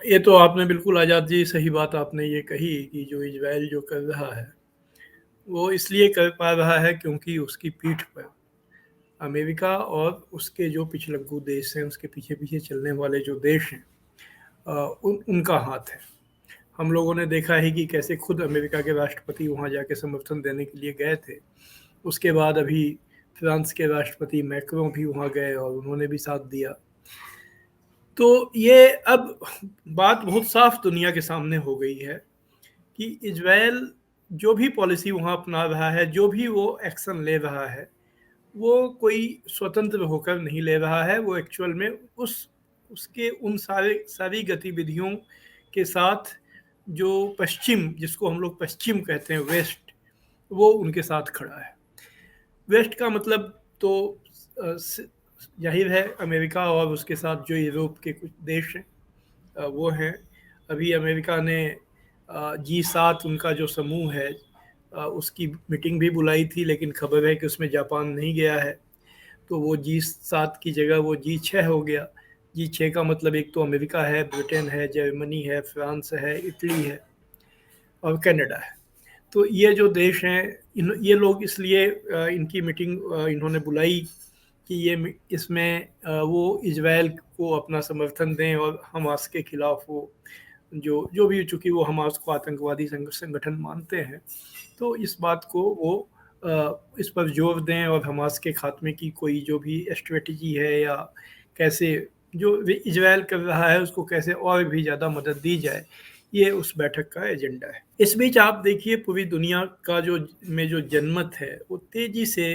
ये तो आपने बिल्कुल आज़ाद जी सही बात आपने ये कही कि जो इज़राइल जो कर रहा है, वो इसलिए कर पा रहा है क्योंकि उसकी पीठ पर अमेरिका और उसके जो पिछलग्गू देश हैं, उसके पीछे-पीछे चलने वाले जो देश हैं, उनका हाथ है। हम लोगों ने देखा है कि कैसे खुद अमेरिका के राष्ट्रपति वहाँ जाके समर्थन देने के लिए गए थे। उसके बाद अभी फ्रांस के राष्ट्रपति मैक्रों भी वहाँ गए और उन्होंने भी साथ दिया। तो ये अब बात बहुत साफ दुनिया के सामने हो गई है कि इज़राइल जो भी पॉलिसी वहाँ अपना रहा है, जो भी वो एक्शन ले रहा है, वो कोई स्वतंत्र होकर नहीं ले रहा है। वो एक्चुअल में उसके उन सारी गतिविधियों के साथ जो पश्चिम, जिसको हम लोग पश्चिम कहते हैं, वेस्ट, वो उनके साथ खड़ा है। वेस्ट का मतलब तो जाहिर है अमेरिका और उसके साथ जो यूरोप के कुछ देश हैं, वो हैं। अभी अमेरिका ने G7 उनका जो समूह है, उसकी मीटिंग भी बुलाई थी, लेकिन खबर है कि उसमें जापान नहीं गया है। तो वो G7 की जगह वो G6 हो गया। G6 का मतलब एक तो अमेरिका है, ब्रिटेन है, जर्मनी है, फ्रांस है, इटली है और कनाडा है। तो ये जो देश हैं, ये लोग इसलिए इनकी मीटिंग इन्होंने बुलाई कि इसमें वो इजराइल को अपना समर्थन दें और हमास के खिलाफ वो जो जो भी, चूंकि वो हमास को आतंकवादी संगठन मानते हैं, तो इस बात को वो इस पर जोर दें और हमास के खात्मे की कोई जो भी स्ट्रेटजी है या कैसे जो इजराइल कर रहा है उसको कैसे और भी ज़्यादा मदद दी जाए, ये उस बैठक का एजेंडा है। इस बीच आप देखिए पूरी दुनिया का जो जनमत है वो तेजी से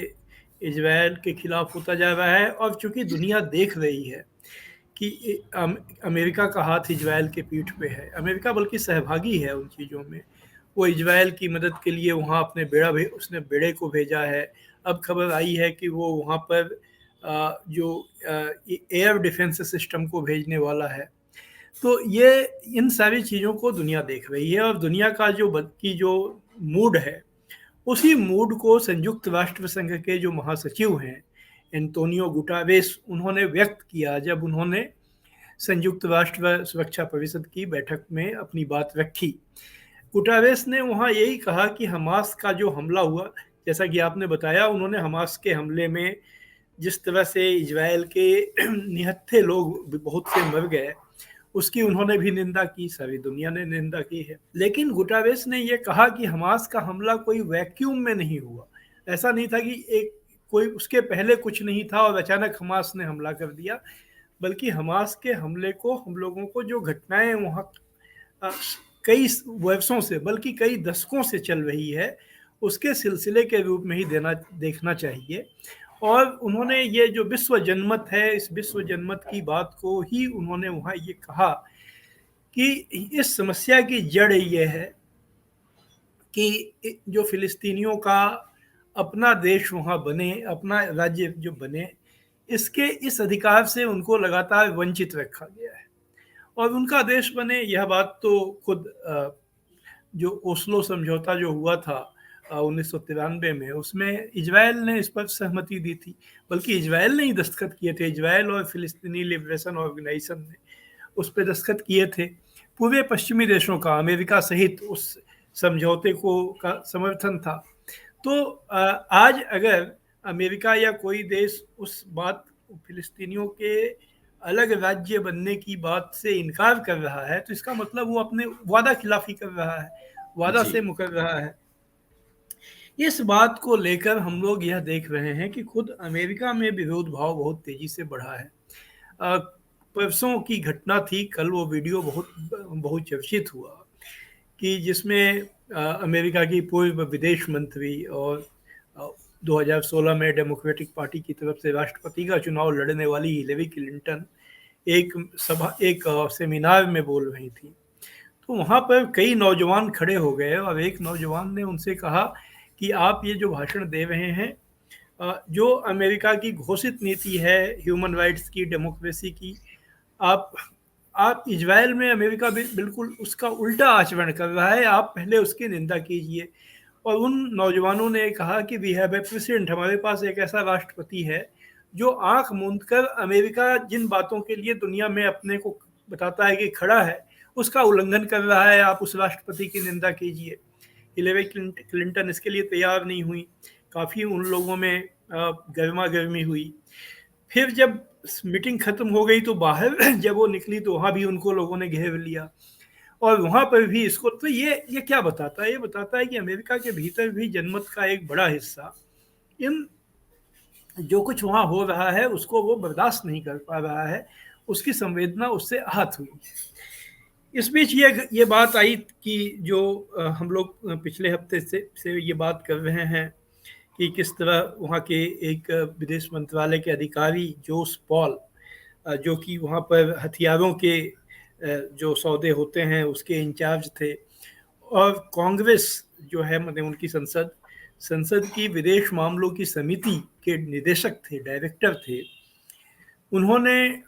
इजराइल के खिलाफ होता जा रहा है, और चूंकि दुनिया देख रही है कि अमेरिका का हाथ इजराइल के पीठ पे है, अमेरिका बल्कि सहभागी है उन चीज़ों में। वो इजराइल की मदद के लिए वहाँ अपने उसने बेड़े को भेजा है। अब खबर आई है कि वो वहाँ पर जो एयर डिफेंस सिस्टम को भेजने वाला है। तो ये इन सारी चीज़ों को दुनिया देख रही है, और दुनिया का जो मूड है, उसी मूड को संयुक्त राष्ट्र संघ के जो महासचिव हैं, एंटोनियो गुटारेस, उन्होंने व्यक्त किया जब उन्होंने संयुक्त राष्ट्र सुरक्षा परिषद की बैठक में अपनी बात रखी। गुटारेस ने वहाँ यही कहा कि हमास का जो हमला हुआ, जैसा कि आपने बताया, उन्होंने हमास के हमले में जिस तरह से इजराइल के निहत्थे लोग बहुत से मर गए, उसकी उन्होंने भी निंदा की, सारी दुनिया ने निंदा की है। लेकिन गुटारेस ने यह कहा कि हमास का हमला कोई वैक्यूम में नहीं हुआ। ऐसा नहीं था कि एक कोई उसके पहले कुछ नहीं था और अचानक हमास ने हमला कर दिया, बल्कि हमास के हमले को हम लोगों को जो घटनाएं वहाँ कई वर्षों से, बल्कि कई दशकों से चल रही है, उसके सिलसिले के रूप में ही देखना चाहिए। और उन्होंने ये जो विश्व जनमत है, इस विश्व जनमत की बात को ही उन्होंने वहाँ ये कहा कि इस समस्या की जड़ ये है कि जो फिलिस्तीनियों का अपना देश वहाँ बने, अपना राज्य जो बने, इसके इस अधिकार से उनको लगातार वंचित रखा गया है। और उनका देश बने, यह बात तो खुद जो ओस्लो समझौता जो हुआ था 1993 में, उसमें इजराइल ने इस पर सहमति दी थी। बल्कि इजराइल ने ही दस्तखत किए थे, इजराइल और फिलिस्तीनी लिबरेशन ऑर्गेनाइजेशन ने उस पर दस्तखत किए थे। पूरे पश्चिमी देशों का, अमेरिका सहित, उस समझौते को का समर्थन था। तो आज अगर अमेरिका या कोई देश उस बात, फिलिस्तीनियों के अलग राज्य बनने की बात से इनकार कर रहा है, तो इसका मतलब वो अपने वादा खिलाफी कर रहा है, वादा जी। से मुकर रहा है। इस बात को लेकर हम लोग यह देख रहे हैं कि खुद अमेरिका में विरोध भाव बहुत तेजी से बढ़ा है। परसों की घटना थी, कल वो वीडियो बहुत बहुत चर्चित हुआ कि जिसमें अमेरिका की पूर्व विदेश मंत्री और 2016 में डेमोक्रेटिक पार्टी की तरफ से राष्ट्रपति का चुनाव लड़ने वाली हिलेरी क्लिंटन एक सेमिनार में बोल रही थी। तो वहाँ पर कई नौजवान खड़े हो गए और एक नौजवान ने उनसे कहा कि आप ये जो भाषण दे रहे हैं, जो अमेरिका की घोषित नीति है ह्यूमन राइट्स की, डेमोक्रेसी की, आप आप इजराइल में अमेरिका बिल्कुल उसका उल्टा आचरण कर रहा है, आप पहले उसकी निंदा कीजिए। और उन नौजवानों ने कहा कि वी हैव ए प्रेसिडेंट, हमारे पास एक ऐसा राष्ट्रपति है जो आंख मूंद कर अमेरिका जिन बातों के लिए दुनिया में अपने को बताता है कि खड़ा है, उसका उल्लंघन कर रहा है, आप उस राष्ट्रपति की निंदा कीजिए। हिलेरी क्लिंटन इसके लिए तैयार नहीं हुई, काफ़ी उन लोगों में गर्मा गर्मी हुई। फिर जब मीटिंग खत्म हो गई तो बाहर जब वो निकली तो वहाँ भी उनको लोगों ने घेर लिया, और वहाँ पर भी इसको, तो ये क्या बताता है? ये बताता है कि अमेरिका के भीतर भी जनमत का एक बड़ा हिस्सा इन जो कुछ वहाँ हो रहा है उसको वो बर्दाश्त नहीं कर पा रहा है, उसकी संवेदना उससे आहत हुई। इस बीच ये बात आई कि जो हम लोग पिछले हफ्ते से ये बात कर रहे हैं कि किस तरह वहाँ के एक विदेश मंत्रालय के अधिकारी जोस पॉल, जो कि वहाँ पर हथियारों के जो सौदे होते हैं उसके इंचार्ज थे, और कांग्रेस जो है मतलब उनकी संसद की विदेश मामलों की समिति के निदेशक थे, डायरेक्टर थे। उन्होंने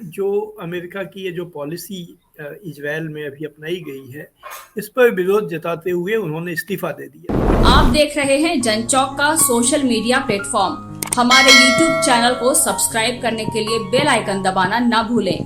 जो अमेरिका की ये जो पॉलिसी इजराइल में अभी अपनाई गई है, इस पर विरोध जताते हुए उन्होंने इस्तीफा दे दिया। आप देख रहे हैं जनचौक का सोशल मीडिया प्लेटफॉर्म। हमारे YouTube चैनल को सब्सक्राइब करने के लिए बेल आइकन दबाना ना भूलें।